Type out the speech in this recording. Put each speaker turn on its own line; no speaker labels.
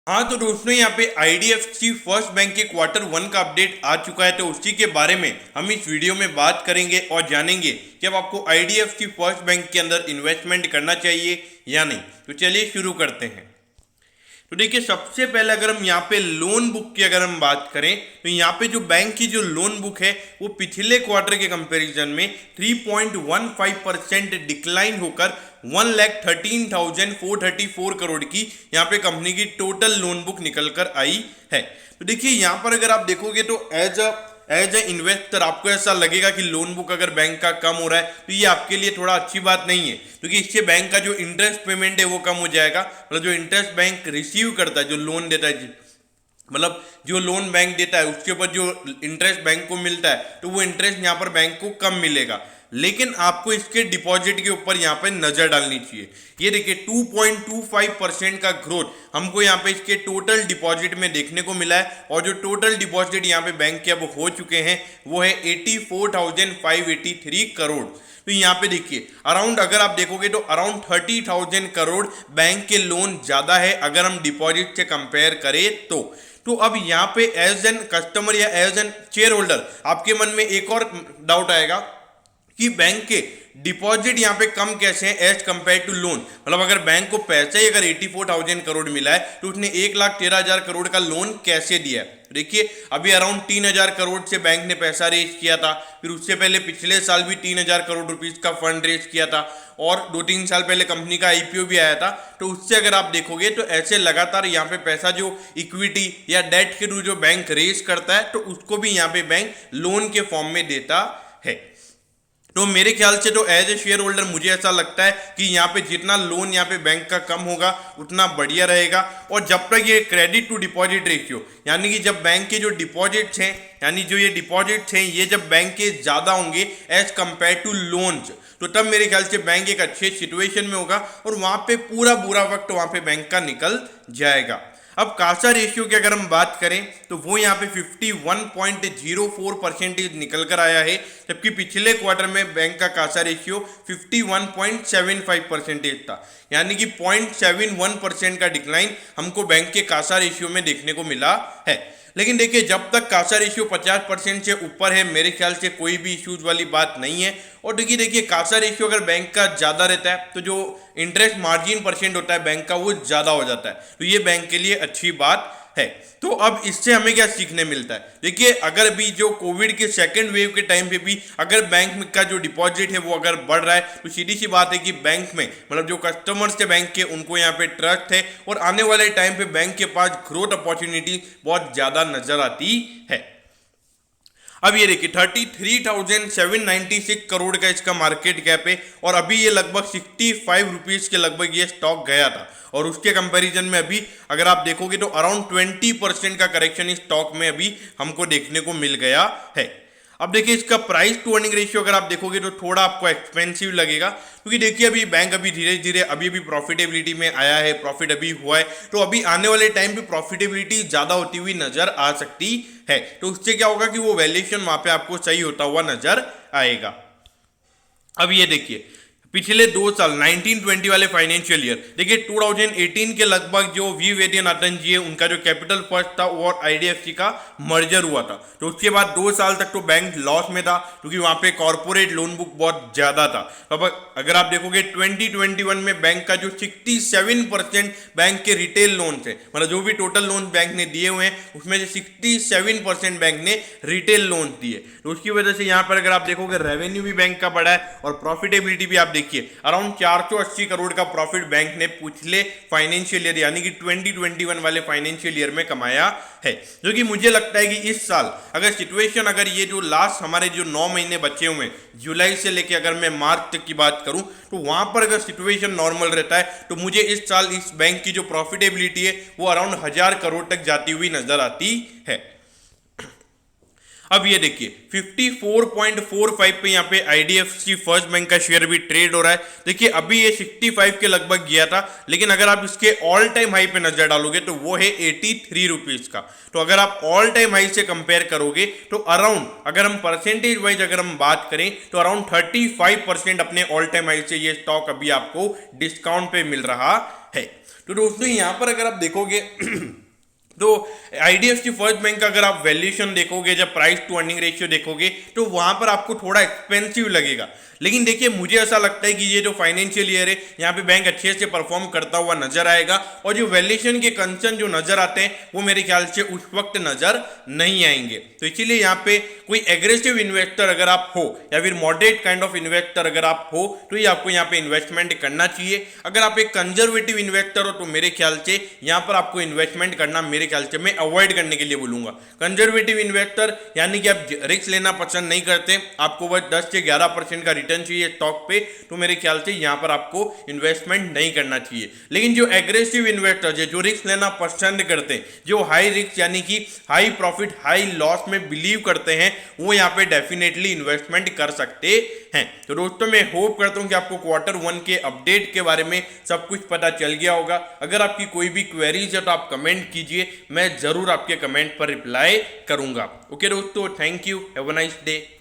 हाँ तो दोस्तों यहाँ पे आईडीएफसी फर्स्ट बैंक के क्वार्टर वन का अपडेट आ चुका है, तो उसी के बारे में हम इस वीडियो में बात करेंगे और जानेंगे कि अब आपको आईडीएफसी फर्स्ट बैंक के अंदर इन्वेस्टमेंट करना चाहिए या नहीं। तो चलिए शुरू करते हैं। तो देखिए सबसे पहले अगर हम यहाँ पे लोन बुक की अगर हम बात करें तो यहाँ पे जो बैंक की जो लोन बुक है वो पिछले क्वार्टर के कंपैरिजन में 3.15% डिक्लाइन होकर 1,13,434 करोड़ की यहाँ पे कंपनी की टोटल लोन बुक निकल कर आई है। तो देखिए यहाँ पर अगर आप देखोगे तो एज ए इन्वेस्टर आपको ऐसा लगेगा कि लोन बुक अगर बैंक का कम हो रहा है तो ये आपके लिए थोड़ा अच्छी बात नहीं है, क्योंकि इससे बैंक का जो इंटरेस्ट पेमेंट है वो कम हो जाएगा। मतलब जो इंटरेस्ट बैंक रिसीव करता है, जो लोन देता है, मतलब जो लोन बैंक देता है उसके ऊपर जो इंटरेस्ट बैंक को मिलता है तो वो इंटरेस्ट यहाँ पर बैंक को कम मिलेगा। लेकिन आपको इसके डिपॉजिट के ऊपर यहाँ पे नजर डालनी चाहिए। ये देखिए 2.25% का ग्रोथ हमको यहाँ पे इसके टोटल डिपॉजिट में देखने को मिला है, और जो टोटल डिपॉजिट यहाँ पे बैंक के अब हो चुके हैं वो है 84,583 करोड़। तो यहाँ पे देखिए अराउंड अगर आप देखोगे तो अराउंड 30,000 करोड़ बैंक के लोन ज्यादा है अगर हम डिपॉजिट से कंपेयर करें तो अब यहाँ पे एज एन कस्टमर या एज एन शेयर होल्डर आपके मन में एक और डाउट आएगा कि बैंक के डिपॉजिट यहाँ पे कम कैसे हैं एज कंपेयर टू लोन। मतलब अगर बैंक को पैसा ही अगर 84,000 करोड़ मिला है तो उसने 1,13,000 करोड़ का लोन कैसे दिया है। देखिए अभी अराउंड 3,000 करोड़ से बैंक ने पैसा रेज किया था, फिर उससे पहले पिछले साल भी 3,000 करोड़ रुपीज का फंड रेज किया था, और 2-3 साल पहले कंपनी का आईपीओ भी आया था। तो उससे अगर आप देखोगे तो ऐसे लगातार यहाँ पे पैसा जो इक्विटी या डेट के थ्रू जो बैंक रेज करता है तो उसको भी यहाँ पे बैंक लोन के फॉर्म में देता है। तो मेरे ख्याल से तो एज ए शेयर होल्डर मुझे ऐसा लगता है कि यहाँ पे जितना लोन यहाँ पे बैंक का कम होगा उतना बढ़िया रहेगा। और जब तक ये क्रेडिट टू डिपॉजिट रेशियो, यानी कि जब बैंक के जो डिपॉजिट्स हैं, यानी जो ये डिपॉजिट्स हैं ये जब बैंक के ज़्यादा होंगे एज कंपेयर टू लोन्स, तो तब मेरे ख्याल से बैंक एक अच्छे सिचुएशन में होगा और वहाँ पे पूरा बुरा वक्त वहाँ पे बैंक का निकल जाएगा। अब कासा रेशियो की अगर हम बात करें तो वो यहाँ पे 51.04% निकल कर आया है, जबकि पिछले क्वार्टर में बैंक का कासा रेशियो 51.75% था, यानी कि 0.71% का डिक्लाइन हमको बैंक के कासा रेशियो में देखने को मिला है। लेकिन देखिए जब तक कासा रेशियो 50% से ऊपर है मेरे ख्याल से कोई भी इश्यूज वाली बात नहीं है। और देखिए कासा रेशियो अगर बैंक का ज़्यादा रहता है तो जो इंटरेस्ट मार्जिन परसेंट होता है बैंक का वो ज़्यादा हो जाता है, तो ये बैंक के लिए अच्छी बात है। तो अब इससे हमें क्या सीखने मिलता है, देखिए अगर भी जो कोविड के सेकेंड वेव के टाइम पे भी अगर बैंक का जो डिपॉजिट है वो अगर बढ़ रहा है तो सीधी सी बात है कि बैंक में मतलब जो कस्टमर्स थे बैंक के उनको यहाँ पे ट्रस्ट है, और आने वाले टाइम पे बैंक के पास ग्रोथ अपॉर्चुनिटी बहुत ज़्यादा नजर आती है। अब ये देखिए 33,796 करोड़ का इसका मार्केट कैप है, और अभी ये लगभग 65 रुपीज़ के लगभग ये स्टॉक गया था, और उसके कंपैरिजन में अभी अगर आप देखोगे तो अराउंड 20% का करेक्शन इस स्टॉक में अभी हमको देखने को मिल गया है। अब देखिए इसका प्राइस टू अर्निंग रेशियो अगर आप देखोगे तो थोड़ा आपको एक्सपेंसिव लगेगा, क्योंकि देखिए अभी बैंक अभी धीरे धीरे अभी भी प्रॉफिटेबिलिटी में आया है, प्रॉफिट अभी हुआ है, तो अभी आने वाले टाइम पे प्रॉफिटेबिलिटी ज़्यादा होती हुई नजर आ सकती है। तो उससे क्या होगा कि वो वैल्यूएशन वहाँ पे आपको सही होता हुआ नजर आएगा। अब ये देखिए पिछले 2 साल 19-20 वाले फाइनेंशियल ईयर, देखिए 2018 के लगभग जो वी वेद्यनाथन जी है उनका जो कैपिटल फर्स्ट था और आईडीएफसी का मर्जर हुआ था, तो उसके बाद 2 साल तक तो बैंक लॉस में था क्योंकि वहां पे कॉर्पोरेट लोन बुक बहुत ज्यादा था। अब अगर आप देखोगे 2021 में बैंक का जो 67% बैंक के रिटेल लोन थे, मतलब जो भी टोटल लोन बैंक ने दिए हुए हैं उसमें से 67% बैंक ने रिटेल लोन दिए, तो उसकी वजह से यहाँ पर अगर आप देखोगे रेवेन्यू भी बैंक का बढ़ा है और प्रॉफिटेबिलिटी भी आप देखिए अराउंड 480 करोड़ का प्रॉफिट बैंक ने पिछले फाइनेंशियल ईयर यानी कि 2021 वाले फाइनेंशियल ईयर में कमाया है। जो कि मुझे लगता है कि इस साल अगर सिचुएशन अगर ये जो लास्ट हमारे जो 9 महीने बचे हुए हैं जुलाई से लेके अगर मैं मार्च तक की बात करूं तो वहां पर अगर सिचुएशन नॉर्मल रहता है तो मुझे इस साल इस बैंक की जो प्रॉफिटेबिलिटी है वो अराउंड 1000 करोड़ तक जाती हुई नजर आती है। अब ये देखिए 54.45 पे यहाँ पे आईडीएफसी फर्स्ट बैंक का शेयर भी ट्रेड हो रहा है। देखिए अभी ये 65 के लगभग गया था, लेकिन अगर आप इसके ऑल टाइम हाई पे नजर डालोगे तो वो है 83 रुपीज का। तो अगर आप ऑल टाइम हाई से कंपेयर करोगे तो अराउंड अगर हम परसेंटेज वाइज अगर हम बात करें तो अराउंड 35% अपने ऑल टाइम हाई से ये स्टॉक अभी आपको डिस्काउंट पे मिल रहा है। तो दोस्तों यहाँ पर अगर आप देखोगे तो आईडीएफसी फर्स्ट बैंक का अगर आप वैल्यूएशन देखोगे, जब प्राइस टू अर्निंग रेशियो देखोगे, तो वहां पर आपको थोड़ा एक्सपेंसिव लगेगा। लेकिन देखिए मुझे ऐसा लगता है कि ये जो फाइनेंशियल ईयर है यहाँ पे बैंक अच्छे से परफॉर्म करता हुआ नजर आएगा, और जो वैल्यूएशन के कंसर्न जो नजर आते हैं वो मेरे ख्याल से उस वक्त नजर नहीं आएंगे। तो इसीलिए यहाँ पे कोई एग्रेसिव इन्वेस्टर अगर आप हो या फिर मॉडरेट काइंड ऑफ इन्वेस्टर अगर आप हो तो ये आपको यहाँ पे इन्वेस्टमेंट करना चाहिए। अगर आप एक कंजर्वेटिव इन्वेस्टर हो तो मेरे ख्याल से यहाँ पर आपको इन्वेस्टमेंट करना मेरे ख्याल से मैं अवॉइड करने के लिए बोलूंगा। कंजर्वेटिव इन्वेस्टर यानी कि आप रिस्क लेना पसंद नहीं करते, आपको बस 10 से 11% का रिटर्न चाहिए स्टॉक पे, तो मेरे ख्याल से यहाँ पर आपको इन्वेस्टमेंट नहीं करना चाहिए। लेकिन जो एग्रेसिव इन्वेस्टर है, जो रिस्क लेना पसंद करते हैं, जो हाई रिस्क यानी कि हाई प्रॉफिट हाई लॉस में बिलीव करते हैं, वो यहाँ पे डेफिनेटली इन्वेस्टमेंट कर सकते हैं। तो दोस्तों मैं होप करता हूँ कि आपको Q1 के अपडेट के बारे में सब कुछ पता चल गया होगा। अगर आपकी कोई भी क्वेरीज है तो आप कमेंट कीजिए, मैं जरूर आपके कमेंट पर रिप्लाई करूंगा। ओके दोस्तों, thank you, have a nice day.